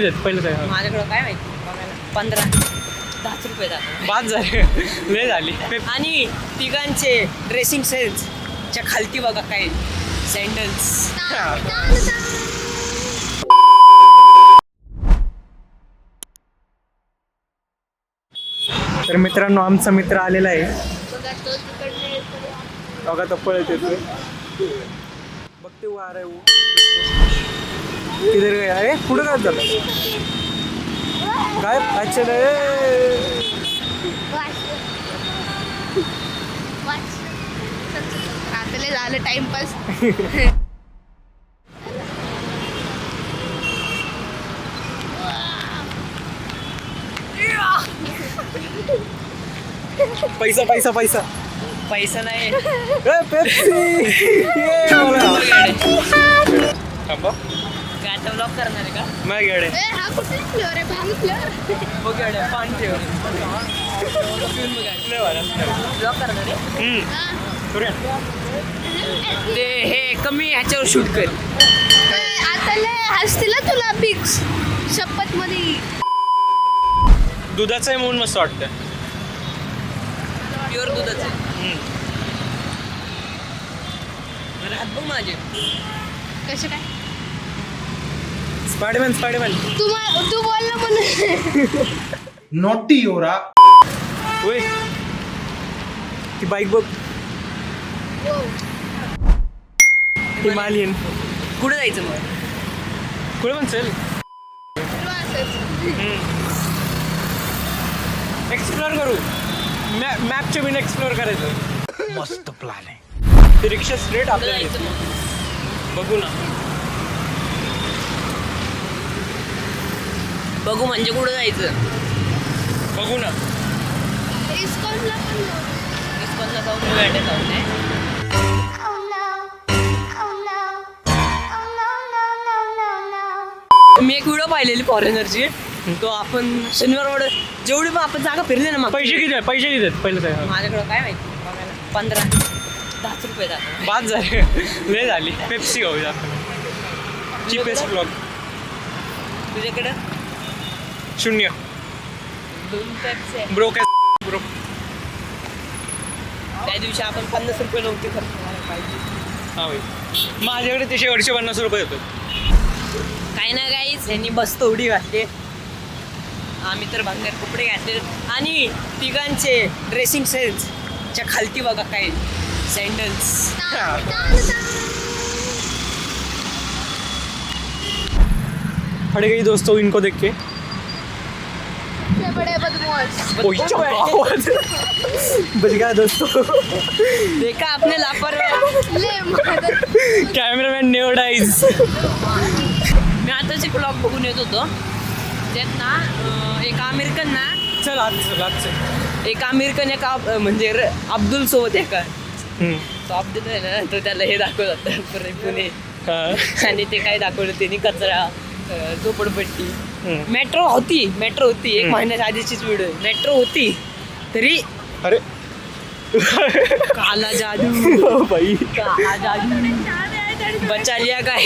देत पहिलं काय माझ्याकडं काय माहिती बघायला 15-10 रुपये जातात बाद झाले लय झाली आणि तिघांचे ड्रेसिंग सेन्सच्या खालती बघा काय सँडल्स. तर मित्रांनो आमचा मित्र आलेला आहे बघा तो पळत येतोय बघते वार आहे किधर गया आहे पुढे काय झालं काय अच्छा आता झालं टाइमपास. पैसा पैसा पैसा पैसा नाही गाटा ब्लॉक करणार आहे का नाही गाड्या हा कुठे फ्लोअर आहे भांग फ्लोअर. बघ गाड्या पान ठेव ब्लॉक करणार आहे ते हे कमी ह्याच्यावर शूट कर. आता लय हसतील तुला पिक्स शपथ मध्ये. दुधाचं आहे म्हणून मस्त वाटतं प्युअर दुधाचं आहे. हात बघ माझे कसे काय स्पायडरमॅन तू बोल ना म्हणून. नॉटी योरा होय ती बाईक बघ हिमालयन कुठे जायचं मग कुठे पण चल एक्सप्लोर करू मॅपचे बिन एक्सप्लोर करायचं मस्त प्लॅन आहे. ते रिक्षा स्ट्रेट कुठे आपल्याला जायचं येते. मग बघू ना बघू म्हणजे कुठं जायचं बघू ना इस्कॉनला पण इस्कॉनला जाऊन गाड्या जाऊन आहे. मी एक व्हिडिओ पाहिलेली फॉरेनरची तो आपण शनिवार वाडा जेवढी पण आपण जागा फिरले ना मग पैसे किती आहेत पैसे किती आहेत पहिलं काय माझ्याकडं काय माहिती बघायला 15-10 रुपये जातात. बाद झाले लय झाली पेप्सी घेऊया चीपेस्ट ब्लॉग तुझ्याकडं 0 2 पेप्सी आहे. ब्रो काय ब्रो त्या दिवशी आपण 50 रुपये नव्हते खर्च करायला पाहिजे. हा भाई माझ्याकडे ते 150 रुपये होते काही ना काहीच यांनी बसतो उडी घातली. आम्ही तर भंगार कपडे घातले आणि तिघांचे ड्रेसिंग सेन्सच्या खालती बघा काय सँडल्स. फट गई दोस्तों इनको देख के बड़े बदमाश. बच गया दोस्तों देखा आपने लापरवाही. ले मदत. Cameraman never dies. मी आताच एक ब्लॉग बघून येत होतो त्यात ना एक अमेरिकन ना चल आज एक अमेरिकन एका म्हणजे अब्दुल सोबत एका तो अब्दुल आहे ना तो त्याला हे दाखवत होता पुणे आणि ते काय दाखवलं त्यांनी कचरा झोपडपट्टी मेट्रो होती एक महिन्याच्या आधीचीच व्हिडिओ मेट्रो होती तरी अरे काला जादू बाई काला जादू बचा लिया काय.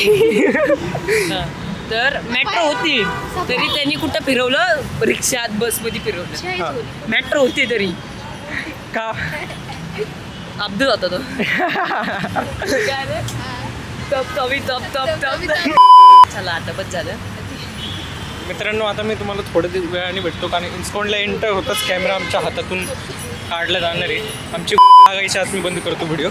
तर मेट्रो होती तरी त्यांनी कुठं फिरवलं रिक्षात बसमध्ये फिरवलं. मेट्रो होती तरी का अब्दुल होता तो काय रे तप चला आता बस झालं. मित्रांनो आता मी तुम्हाला थोड्या वेळाने भेटतो कारण इन्स्कॉनला एंटर होताच कॅमेरा आमच्या हातातून काढला जाणार आहे. आमची लागायच्या आत मी बंद करतो व्हिडिओ.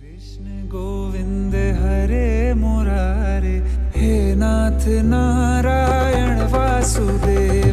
कृष्ण गोविंद हरे मुरारे हे नाथ नारायण वासुदेव.